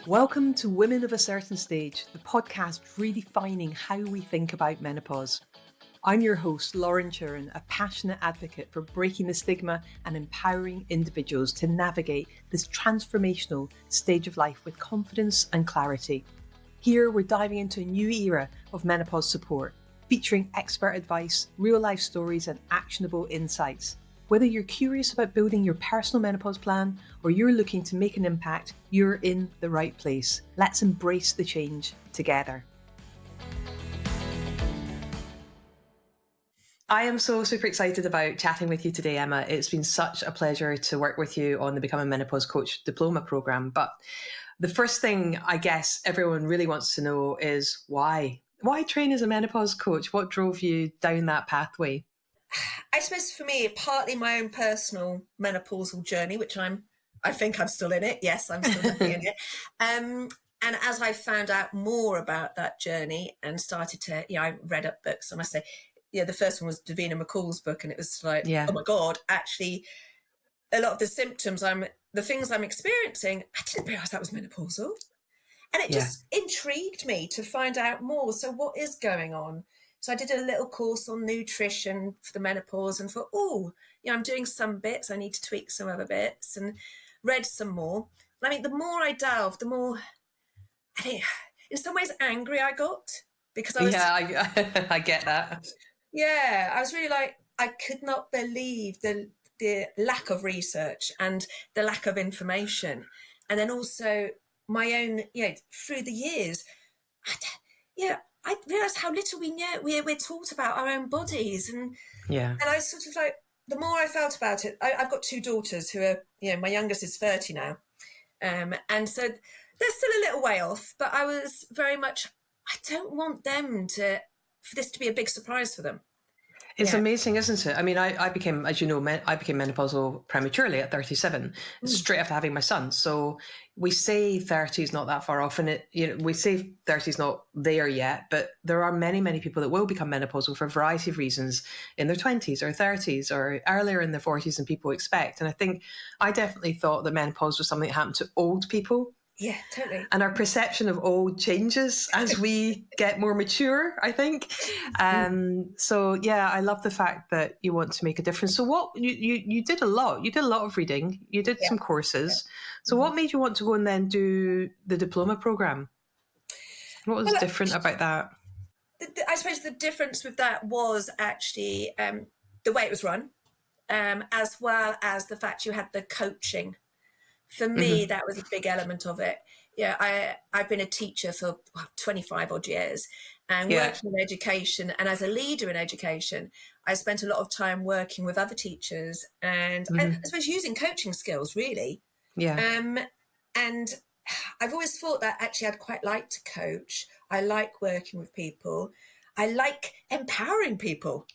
Welcome to Women of a Certain Stage, the podcast redefining how we think about menopause. I'm your host, Lauren Churin, a passionate advocate for breaking the stigma and empowering individuals to navigate this transformational stage of life with confidence and clarity. Here, we're diving into a new era of menopause support, featuring expert advice, real-life stories, and actionable insights. Whether you're curious about building your personal menopause plan or you're looking to make an impact, you're in the right place. Let's embrace the change together. I am so super excited about chatting with you today, Emma. It's been such a pleasure to work with you on the Become a Menopause Coach diploma program. But the first thing I guess everyone really wants to know is why? Why train as a menopause coach? What drove you down that pathway? I suppose for me, partly my own personal menopausal journey, which I think I'm still in it. Yes, I'm still in it. And as I found out more about that journey and started to, I read up books. I must say, the first one was Davina McCall's book, and it was like, oh my God, actually, a lot of the symptoms the things I'm experiencing, I didn't realize that was menopausal. And it just intrigued me to find out more. So what is going on? So I did a little course on nutrition for the menopause and thought, I'm doing some bits. I need to tweak some other bits, and read some more. And I mean, the more I delved, the more, I think, in some ways, angry I got because I was... Yeah, I get that. Yeah, I was really like, I could not believe the lack of research and the lack of information. And then also my own, through the years, I realised how little we know. We're taught about our own bodies, and I was sort of like, the more I felt about it, I've got two daughters who are, my youngest is 30 now, and so they're still a little way off. But I was very much, I don't want them for this to be a big surprise for them. It's amazing, isn't it? I mean, I became, as you know, I became menopausal prematurely at 37, straight after having my son. So we say 30 is not that far off, and we say 30 is not there yet, but there are many, many people that will become menopausal for a variety of reasons in their 20s or 30s or earlier in their 40s than people expect. And I think I definitely thought that menopause was something that happened to old people. Yeah, totally. And our perception of old changes as we get more mature, I think. So yeah, I love the fact that you want to make a difference. So what you did a lot. You did a lot of reading. You did some courses. So what made you want to go and then do the diploma program? What was different about that? I suppose the difference with that was actually the way it was run, as well as the fact you had the coaching. For me, that was a big element of it. Yeah, I've been a teacher for 25 odd years and working in education. And as a leader in education, I spent a lot of time working with other teachers and I suppose using coaching skills, really. Yeah. And I've always thought that actually I'd quite like to coach. I like working with people. I like empowering people.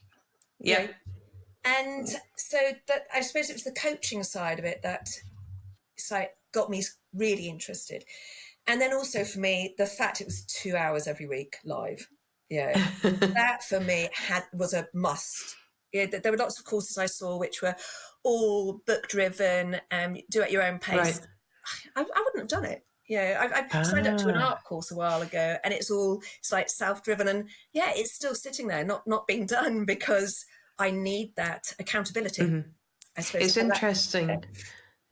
Yeah. And so that, I suppose it was the coaching side of it that got me really interested. And then also for me, the fact it was 2 hours every week live, that for me was a must. There were lots of courses I saw which were all book driven and do at your own pace. Right. I wouldn't have done it. I signed up to an art course a while ago, and it's like self-driven, and it's still sitting there, not being done, because I need that accountability. I suppose it's interesting.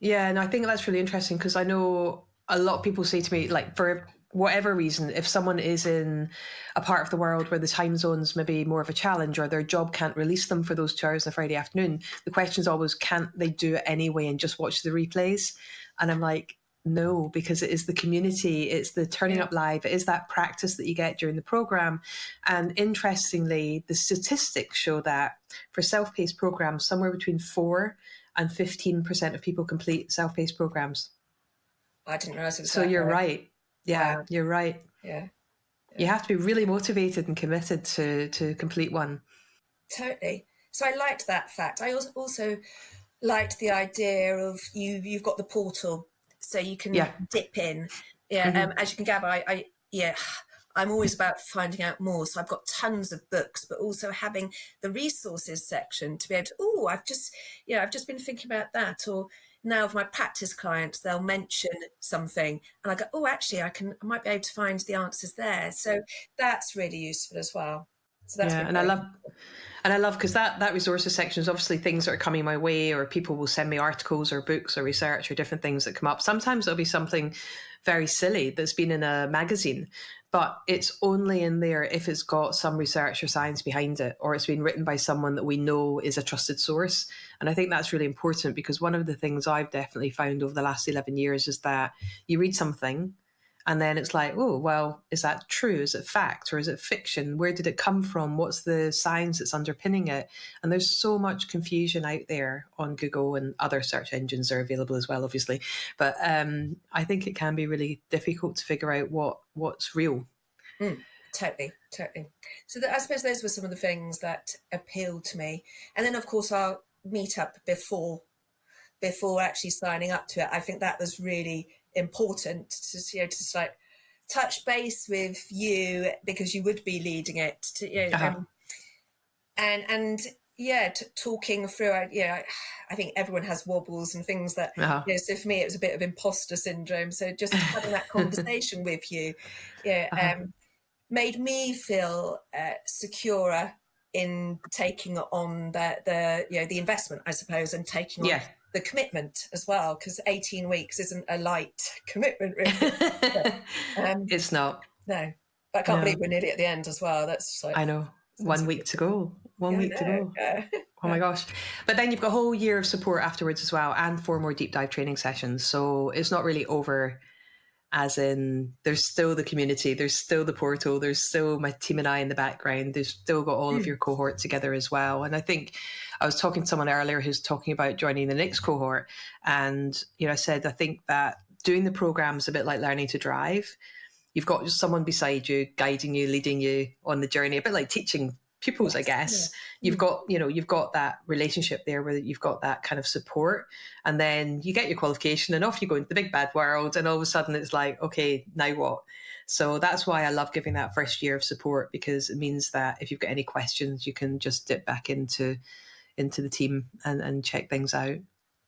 Yeah, and I think that's really interesting because I know a lot of people say to me, like, for whatever reason, if someone is in a part of the world where the time zone's maybe more of a challenge or their job can't release them for those 2 hours on a Friday afternoon, the question is always, can't they do it anyway and just watch the replays? And I'm like, no, because it is the community, it's the turning up live, it is that practice that you get during the program. And interestingly, the statistics show that for self-paced programs, somewhere between 4 and 15% of people complete self-paced programs. I didn't realize it was so that you're high. Right. Yeah, wow. You're right. Yeah. You have to be really motivated and committed to complete one. Totally. So I liked that fact. I also liked the idea of you've got the portal, so you can dip in. As you can gather, I'm always about finding out more. So I've got tons of books, but also having the resources section to be able to, I've just been thinking about that, or now with my practice clients, they'll mention something and I go, oh, actually, I might be able to find the answers there. So that's really useful as well. So that's Yeah, been and very I love because that resources section is obviously things that are coming my way, or people will send me articles or books or research or different things that come up. Sometimes it'll be something very silly that's been in a magazine, but it's only in there if it's got some research or science behind it, or it's been written by someone that we know is a trusted source. And I think that's really important, because one of the things I've definitely found over the last 11 years is that you read something and then it's like, oh, well, is that true? Is it fact or is it fiction? Where did it come from? What's the science that's underpinning it? And there's so much confusion out there on Google, and other search engines are available as well, obviously. But I think it can be really difficult to figure out what's real. Totally. So I suppose those were some of the things that appealed to me. And then, of course, our meetup before actually signing up to it, I think that was really important to just like touch base with you, because you would be leading it and talking through. I think everyone has wobbles and things that so for me it was a bit of imposter syndrome. So just having that conversation with you, made me feel securer in taking on the investment, I suppose, and taking on the commitment as well, because 18 weeks isn't a light commitment, really. It's not. No, but I can't believe we're nearly at the end as well. That's like, I know. 1 week to go. 1 week to go. Oh my gosh. But then you've got a whole year of support afterwards as well, and 4 more deep dive training sessions. So it's not really over, as in there's still the community, there's still the portal, there's still my team and I in the background, there's still got all of your cohort together as well. And I think I was talking to someone earlier who's talking about joining the next cohort, and I said I think that doing the program is a bit like learning to drive. You've got just someone beside you, guiding you, leading you on the journey, a bit like teaching pupils, I guess. You've got that relationship there where you've got that kind of support, and then you get your qualification and off you go into the big bad world, and all of a sudden it's like, okay, now what? So that's why I love giving that first year of support, because it means that if you've got any questions, you can just dip back into the team and check things out.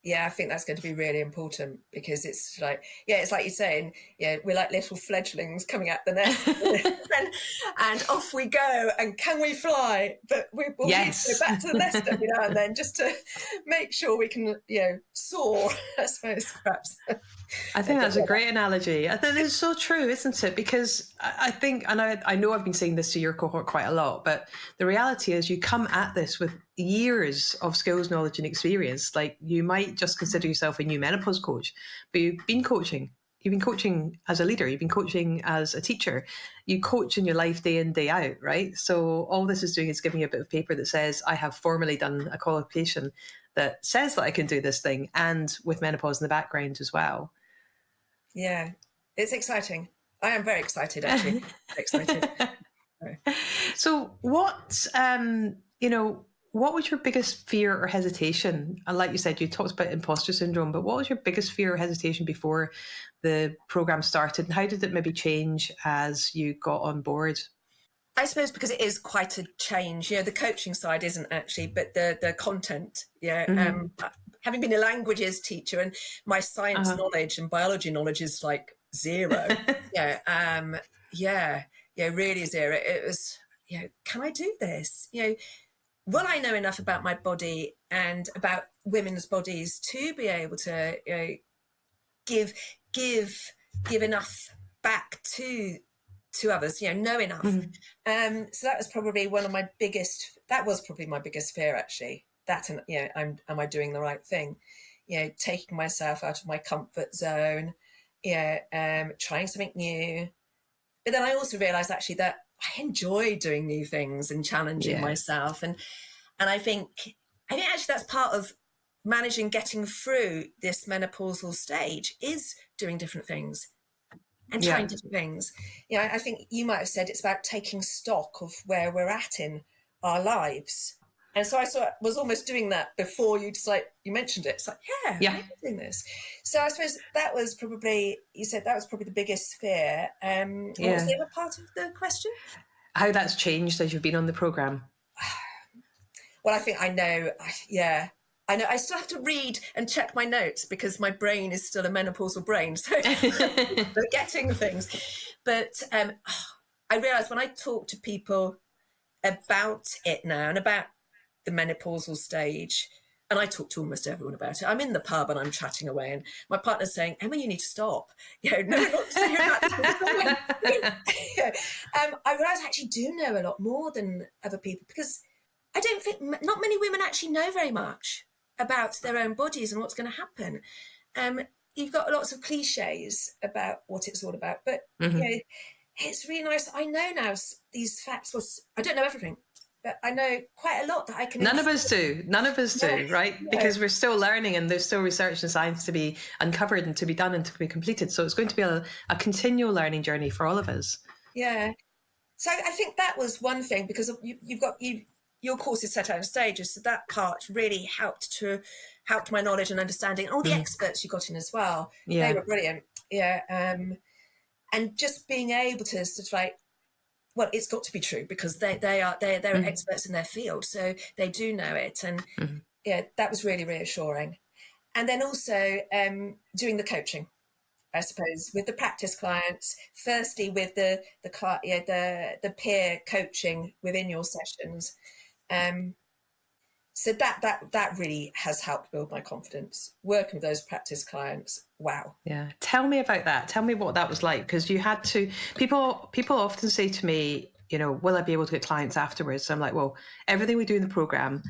Yeah, I think that's going to be really important, because it's like, it's like you're saying, we're like little fledglings coming out the nest and off we go. And can we fly? But we'll go back to the nest every now and then, just to make sure we can, soar, I suppose, perhaps. I think that's a great analogy. I think it's so true, isn't it? Because I think, and I know I've been saying this to your cohort quite a lot, but the reality is you come at this with years of skills, knowledge, and experience. Like, you might just consider yourself a new menopause coach, but you've been coaching. You've been coaching as a leader. You've been coaching as a teacher. You coach in your life day in, day out, right? So all this is doing is giving you a bit of paper that says, I have formally done a qualification that says that I can do this thing, and with menopause in the background as well. Yeah, it's exciting. I am very excited, actually. Excited. So what was your biggest fear or hesitation? And like you said, you talked about imposter syndrome, but what was your biggest fear or hesitation before the program started, and how did it maybe change as you got on board? I suppose because it is quite a change. The coaching side isn't actually, but the content. Having been a languages teacher, and my science knowledge and biology knowledge is like zero. Really zero. It was, can I do this? Will I know enough about my body and about women's bodies to be able to give enough back to others, know enough. So that was probably my biggest fear, actually. That, and am I doing the right thing? Taking myself out of my comfort zone, trying something new. But then I also realized, actually, that I enjoy doing new things and challenging myself, and I think actually that's part of managing getting through this menopausal stage, is doing different things and trying different things. I think you might have said it's about taking stock of where we're at in our lives. And so I was almost doing that before you mentioned it. It's like, I'm doing this. So I suppose that was probably, you said that was probably the biggest fear. What was the other part of the question? How that's changed as you've been on the program? Well, I think I know. I know I still have to read and check my notes because my brain is still a menopausal brain, so forgetting things. But I realise when I talk to people about it now and about the menopausal stage, and I talk to almost everyone about it. I'm in the pub and I'm chatting away, and my partner's saying, "Emma, you need to stop. No, not saying that." I realise I actually do know a lot more than other people, because I don't think not many women actually know very much about their own bodies and what's going to happen. You've got lots of cliches about what it's all about, but it's really nice. I know now these facts. I don't know everything, but I know quite a lot that I can. None of us do, right? No. Because we're still learning, and there's still research and science to be uncovered and to be done and to be completed. So it's going to be a continual learning journey for all of us. Yeah. So I think that was one thing, because your course is set out in stages, so that part really helped my knowledge and understanding. And all the experts you got in as well, they were brilliant. Yeah. And just being able to sort of like, well, it's got to be true, because they're experts in their field, so they do know it. And that was really reassuring. And then also doing the coaching, I suppose, with the practice clients. Firstly, with the peer coaching within your sessions. So that really has helped build my confidence, working with those practice clients. Wow. Yeah. Tell me about that. Tell me what that was like, because you had to, people often say to me, will I be able to get clients afterwards? So I'm like, well, everything we do in the program,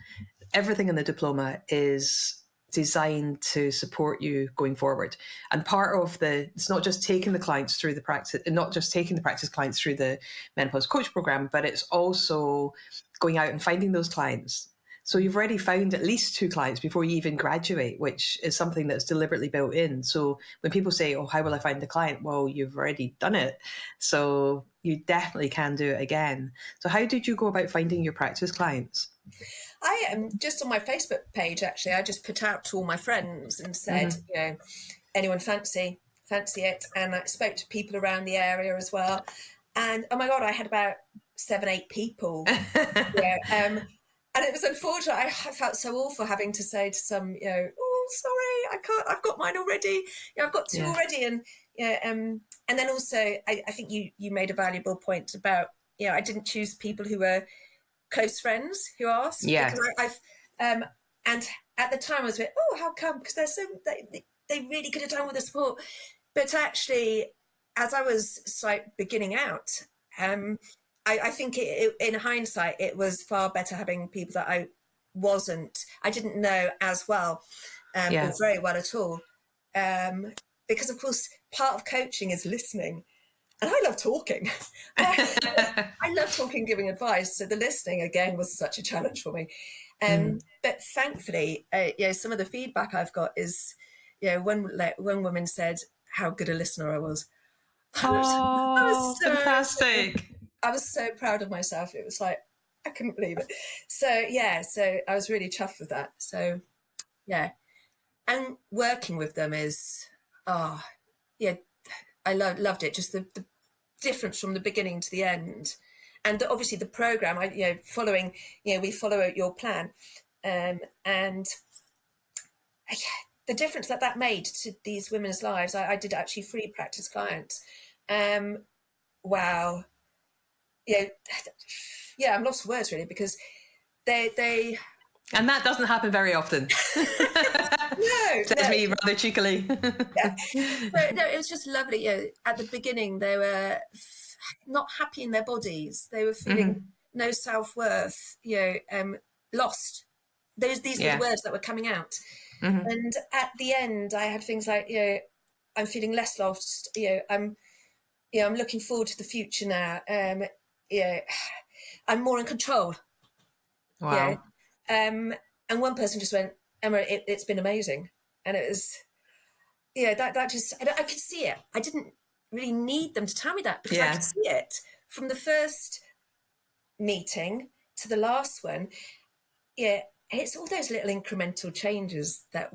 everything in the diploma is designed to support you going forward. And part of it's not just taking the clients through the practice, not just taking the practice clients through the Menopause Coach program, but it's also going out and finding those clients. So you've already found at least 2 clients before you even graduate, which is something that's deliberately built in. So when people say, oh, how will I find the client? Well, you've already done it. So you definitely can do it again. So how did you go about finding your practice clients? I am just on my Facebook page, actually. I just put out to all my friends and said, anyone fancy it? And I spoke to people around the area as well. And oh my God, I had about 7, 8 people. And it was unfortunate. I felt so awful having to say to some, oh, sorry, I can't. I've got mine already. I've got 2 already. And then also, I think you made a valuable point about, I didn't choose people who were close friends who asked. Yeah. Because and at the time I was like, oh, how come? Because they really could have done with the support. But actually, as I was beginning out, I think in hindsight, it was far better having people that I didn't know as well, or very well at all. Because of course, part of coaching is listening. And I love talking. I love talking, giving advice. So the listening, again, was such a challenge for me. But thankfully, some of the feedback I've got is, one woman said how good a listener I was. Oh, fantastic. I was so proud of myself. It was like, I couldn't believe it. So I was really chuffed with that. So, yeah. And working with them is, I loved it. Just the difference from the beginning to the end. And obviously the program, we follow your plan. And the difference that made to these women's lives, I did actually free practice clients. Wow. I'm lost for words really, because they and that doesn't happen very often. No, says me rather cheekily. It was just lovely. At the beginning, they were not happy in their bodies. They were feeling no self-worth. Lost. These were the words that were coming out. And at the end, I had things like, I'm feeling less lost. I'm looking forward to the future now. I'm more in control. Wow. And one person just went, Emma, it's been amazing. And it was, that just, I could see it. I didn't really need them to tell me that, because I could see it from the first meeting to the last one. It's all those little incremental changes that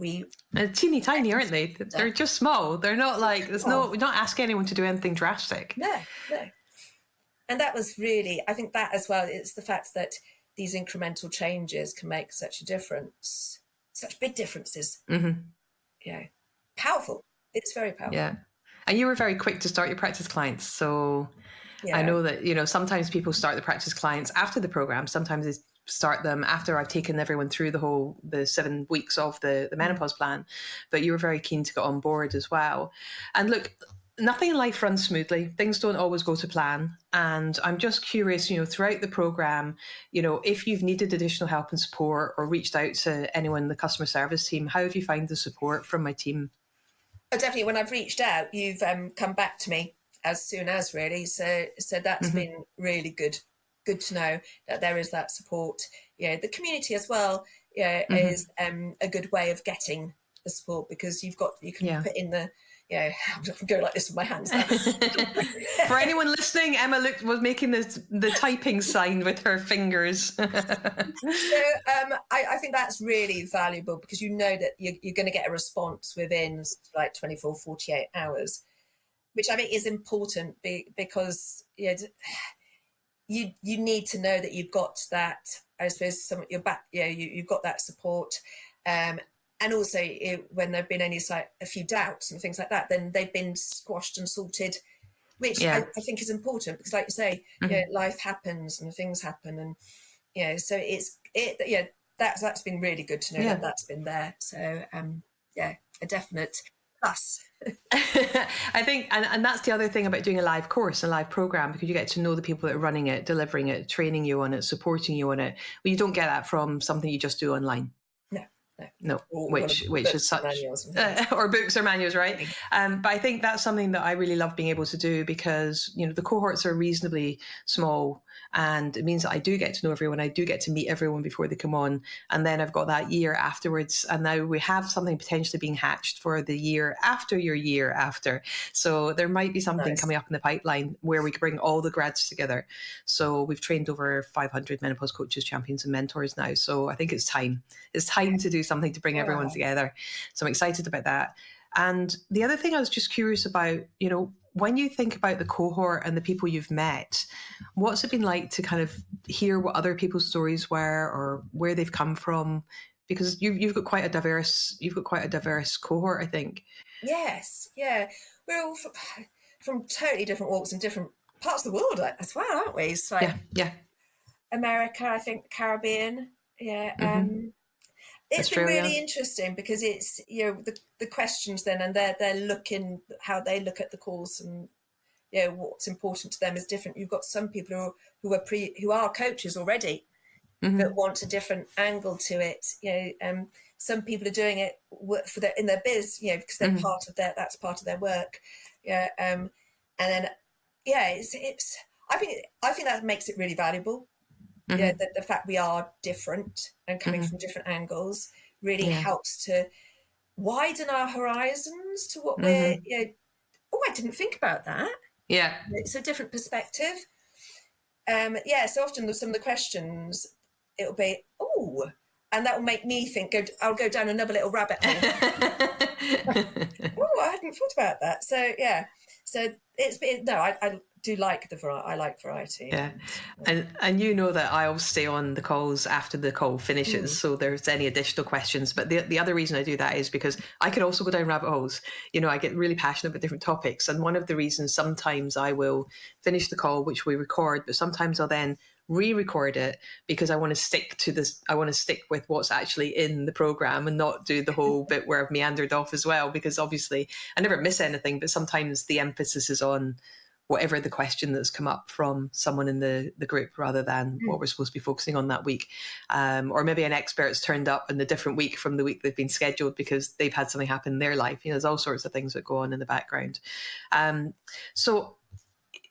they're teeny tiny, aren't they? They're just small. They're not like, we're not asking anyone to do anything drastic. No. And that was really, I think that as well, it's the fact that these incremental changes can make such a difference. such big differences. Mm-hmm. Powerful. It's very powerful. Yeah. And you were very quick to start your practice clients. So I Yeah. know that, sometimes people start the practice clients after the program. Sometimes they start them after I've taken everyone through the 7 weeks of the menopause plan. But you were very keen to get on board as well. And look, nothing in life runs smoothly. Things don't always go to plan. And I'm just curious, throughout the program, if you've needed additional help and support or reached out to anyone in the customer service team, how have you found the support from my team? Oh, definitely. When I've reached out, you've come back to me as soon as, really. So that's been really good. Good to know that there is that support. The community as well. Is a good way of getting the support, because you can put in the. I'm going like this with my hands now. For anyone listening, Emma was making the typing sign with her fingers. So I think that's really valuable, because you know that you're going to get a response within like 24, 48 hours, which I think is important, because you need to know that you've got that, I suppose, your back, you've got that support. And also when there've been a few doubts and things like that, then they've been squashed and sorted, which I think is important, because like you say, life happens and things happen, and so that's been really good to know that that's been there. So a definite plus. I think, and that's the other thing about doing a live course, a live program, because you get to know the people that are running it, delivering it, training you on it, supporting you on it. Well, you don't get that from something you just do online. No, which is such, or books or manuals, right? But I think that's something that I really love being able to do, because the cohorts are reasonably small, and it means that I do get to know everyone. I do get to meet everyone before they come on, and then I've got that year afterwards, and now we have something potentially being hatched for the year after your year after. So there might be something coming up in the pipeline where we can bring all the grads together. So we've trained over 500 menopause coaches, champions, and mentors now. So I think it's time. It's time to do something to bring everyone together. So I'm excited about that. And the other thing I was just curious about, when you think about the cohort and the people you've met, what's it been like to kind of hear what other people's stories were or where they've come from? Because you've got quite a diverse cohort, I think. Yes, yeah, we're all from totally different walks and different parts of the world as well, aren't we? So America, I think, Caribbean, it's Australia. been really interesting, because it's the questions then, and they're looking how they look at the course, and what's important to them is different. You've got some people who are coaches already, that want a different angle to it. Some people are doing it in their biz, because they're part of that's part of their work. And then it's I think that makes it really valuable. The fact we are different and coming from different angles really helps to widen our horizons to what we're. I didn't think about that. Yeah, it's a different perspective. So often some of the questions, it'll be and that will make me think. I'll go down another little rabbit hole. I hadn't thought about that. So it's been I do like the variety. I like variety. Yeah, and that I always stay on the calls after the call finishes, so there's any additional questions. But the other reason I do that is because I can also go down rabbit holes. I get really passionate about different topics, and one of the reasons sometimes I will finish the call, which we record, but sometimes I'll then re-record it, because I want to stick to this. I want to stick with what's actually in the program and not do the whole bit where I've meandered off as well, because obviously I never miss anything, but sometimes the emphasis is on whatever the question that's come up from someone in the group, rather than what we're supposed to be focusing on that week. Or maybe an expert's turned up in a different week from the week they've been scheduled because they've had something happen in their life. There's all sorts of things that go on in the background. So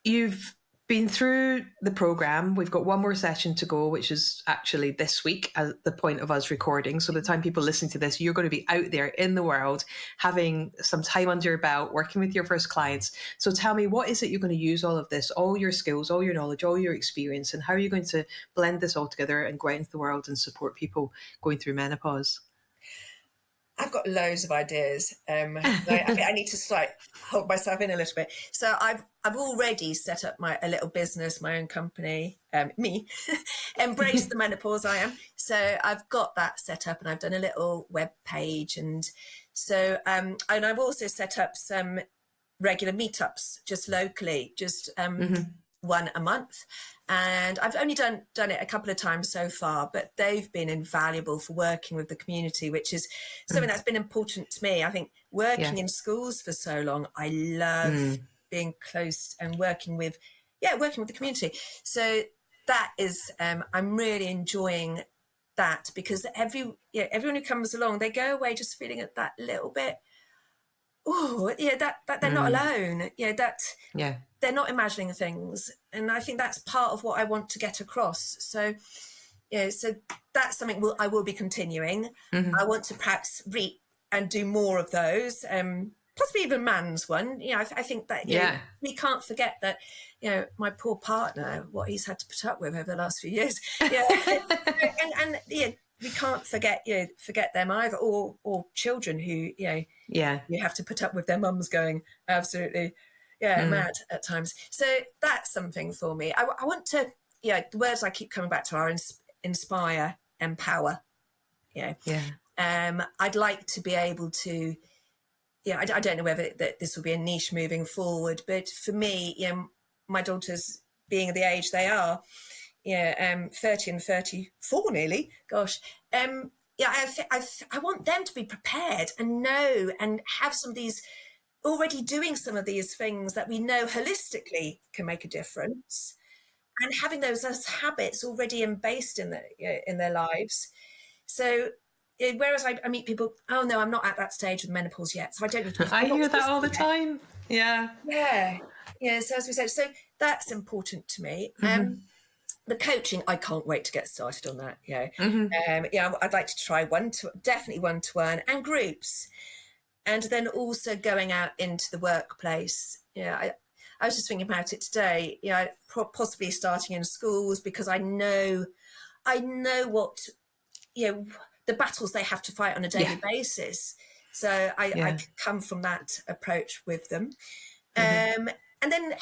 you've been through the program. We've got one more session to go, which is actually this week at the point of us recording. So by the time people listening to this, you're going to be out there in the world, having some time under your belt, working with your first clients. So tell me, what is it you're going to use all of this, all your skills, all your knowledge, all your experience, and how are you going to blend this all together and go out into the world and support people going through menopause? I've got loads of ideas. I need to like hold myself in a little bit. So I've already set up a little business, my own company. Me, embrace the menopause I am. So I've got that set up, and I've done a little web page, and so and I've also set up some regular meetups just locally, just one a month. And I've only done it a couple of times so far, but they've been invaluable for working with the community, which is something that's been important to me. I think working in schools for so long, I love being close and working with the community. So that is, I'm really enjoying that, because everyone who comes along, they go away just feeling that little bit, that they're not alone. They're not imagining things, and I think that's part of what I want to get across. So so that's something I will be continuing. I want to perhaps read and do more of those, possibly even Man's one. I think that we can't forget that my poor partner, what he's had to put up with over the last few years. and we can't forget them either, or children who you have to put up with their mums going absolutely mad at times. So that's something for me. I want to, the words I keep coming back to are inspire, empower. I'd like to be able to, I don't know whether this will be a niche moving forward, but for me, my daughters being the age they are, 30 and 34 nearly, gosh, I want them to be prepared and know and have some of these, already doing some of these things that we know holistically can make a difference, and having those as habits already embased in their lives. So whereas I meet people, oh no, I'm not at that stage of menopause yet, so I don't need to. I hear that all the time. So as we said, so that's important to me. The coaching, I can't wait to get started on that. I'd like to try definitely one-to-one and groups. And then also going out into the workplace. I was just thinking about it today. Possibly starting in schools, because I know what the battles they have to fight on a daily basis. So I come from that approach with them. And then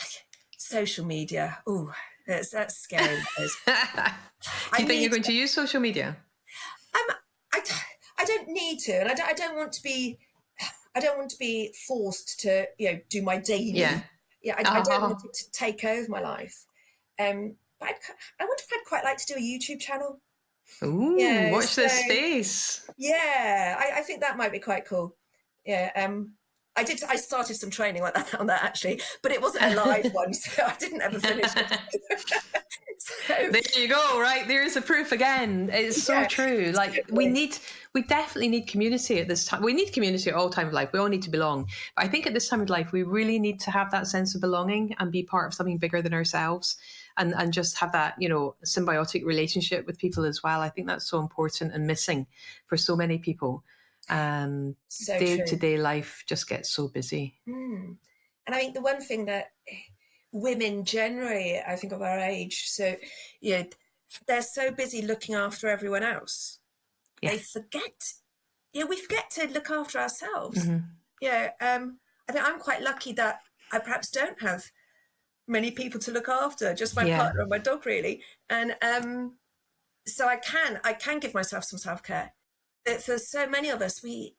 social media. Oh, that's scary. Do you think you're going to use social media? I don't need to, and I don't want to be. I don't want to be forced to, do my daily. I don't want it to take over my life. But I wonder if I'd quite like to do a YouTube channel. Ooh, watch this space. I think that might be quite cool. I started some training on that actually, but it wasn't a live one, so I didn't ever finish it. So, there you go, right? There's the proof again. It's so true. Like we definitely need community at this time. We need community at all times of life. We all need to belong. But I think at this time of life, we really need to have that sense of belonging and be part of something bigger than ourselves, and just have that, symbiotic relationship with people as well. I think that's so important and missing for so many people. Day-to-day life just gets so busy. And I think the one thing that women generally, I think, of our age, so they're so busy looking after everyone else, they forget. We forget to look after ourselves. I think I'm quite lucky that I perhaps don't have many people to look after, just my partner and my dog, really. And so I can give myself some self-care. But for so many of us, we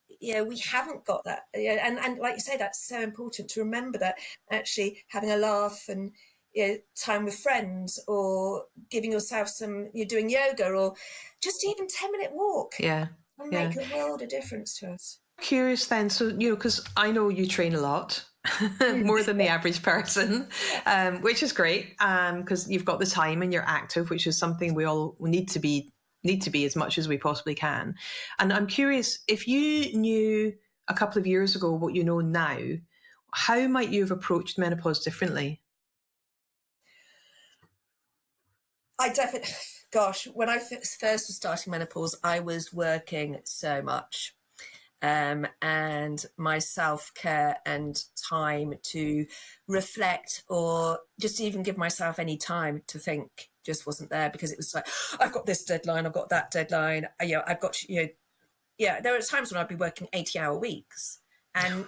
haven't got that. And like you say, that's so important to remember, that actually having a laugh and time with friends, or giving yourself some, doing yoga, or just even 10-minute walk, will make a world of difference to us. Curious then, so because I know you train a lot, more than the average person, which is great, because you've got the time and you're active, which is something we all need to be as much as we possibly can. And I'm curious, if you knew a couple of years ago what you know now, how might you have approached menopause differently? I definitely, gosh, when I first was starting menopause, I was working so much. And my self-care and time to reflect, or just even give myself any time to think, just wasn't there, because it was like, I've got this deadline, I've got that deadline, I've got there were times when I'd be working 80-hour weeks, and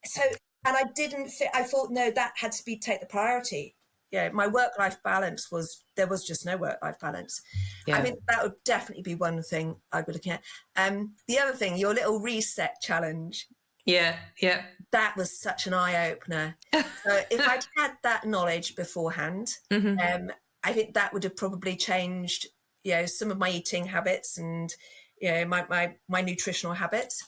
so, and I didn't fit. I thought, no, that had to take the priority. My work-life balance there was just no work-life balance. Yeah. I think that would definitely be one thing I'd be looking at. The other thing, your little reset challenge. Yeah. That was such an eye-opener. So if I'd had that knowledge beforehand, I think that would have probably changed, some of my eating habits and, my nutritional habits.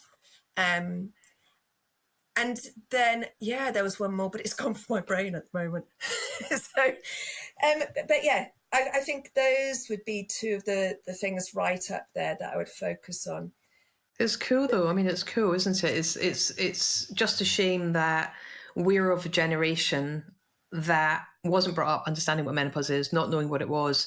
And then, there was one more, but it's gone from my brain at the moment. So, but yeah, I think those would be two of the things right up there that I would focus on. It's cool though. I mean, it's cool, isn't it? It's just a shame that we're of a generation that wasn't brought up understanding what menopause is, not knowing what it was,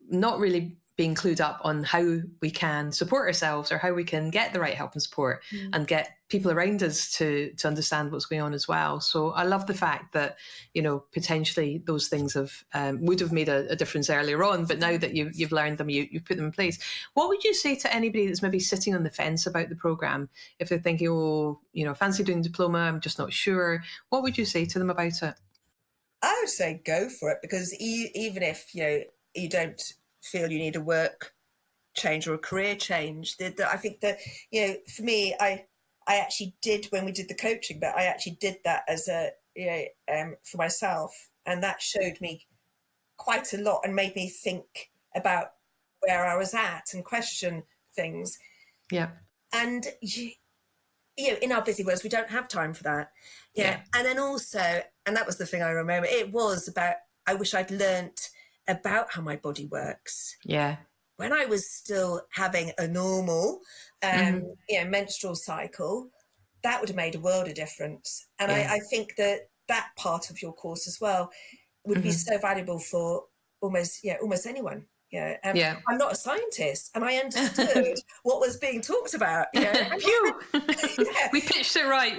not really being clued up on how we can support ourselves or how we can get the right help and support and get people around us to understand what's going on as well. So I love the fact that, potentially those things would have made a difference earlier on, but now that you've learned them, you've put them in place. What would you say to anybody that's maybe sitting on the fence about the programme? If they're thinking, fancy doing diploma, I'm just not sure. What would you say to them about it? I would say go for it, because even if, you don't feel you need a work change or a career change, I think that, for me, I actually did, when we did the coaching, but I actually did that as for myself, and that showed me quite a lot and made me think about where I was at and question things. Yeah. And in our busy worlds, we don't have time for that. Yeah. And then also, and that was the thing I remember, it was about, I wish I'd learnt about how my body works. Yeah. When I was still having a normal, menstrual cycle, that would have made a world of difference. And I think that part of your course as well would be so valuable for almost anyone. I'm not a scientist, and I understood what was being talked about. Phew. We pitched it right.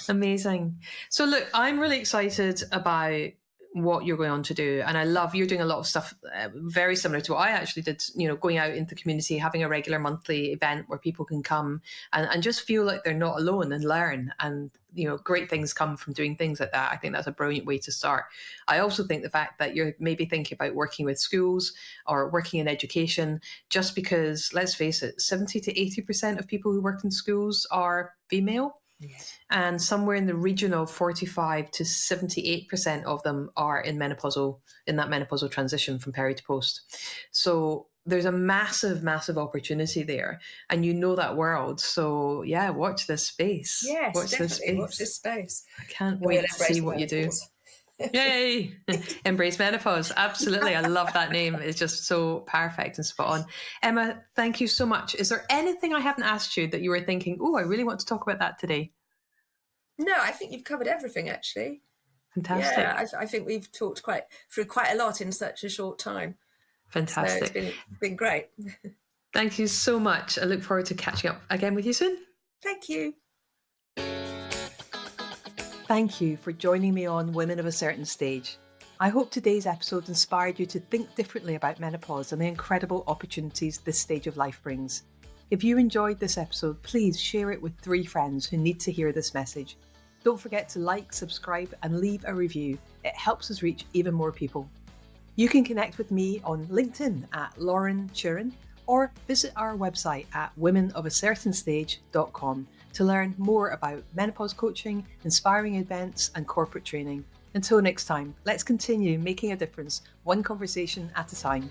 Amazing. So look, I'm really excited about what you're going on to do, and I love you're doing a lot of stuff very similar to what I actually did, going out into the community, having a regular monthly event where people can come and just feel like they're not alone and learn, and great things come from doing things like that. I think that's a brilliant way to start. I also think the fact that you're maybe thinking about working with schools or working in education, just because, let's face it, 70 to 80% of people who work in schools are female. Yeah. And somewhere in the region of 45 to 78% of them are in that menopausal transition from peri to post. So there's a massive, massive opportunity there. And that world. So yeah, watch this space. Yes, watch this space. I can't wait to see what you do. Yay! Embrace menopause. Absolutely. I love that name. It's just so perfect and spot on. Emma, thank you so much. Is there anything I haven't asked you that you were thinking, I really want to talk about that today? No, I think you've covered everything, actually. Fantastic. Yeah, I think we've talked through quite a lot in such a short time. Fantastic. So it's been great. Thank you so much. I look forward to catching up again with you soon. Thank you. Thank you for joining me on Women of a Certain Stage. I hope today's episode inspired you to think differently about menopause and the incredible opportunities this stage of life brings. If you enjoyed this episode, please share it with 3 friends who need to hear this message. Don't forget to like, subscribe, and leave a review. It helps us reach even more people. You can connect with me on LinkedIn at Lauren Turin, or visit our website at womenofacertainstage.com to learn more about menopause coaching, inspiring events, and corporate training. Until next time, let's continue making a difference, one conversation at a time.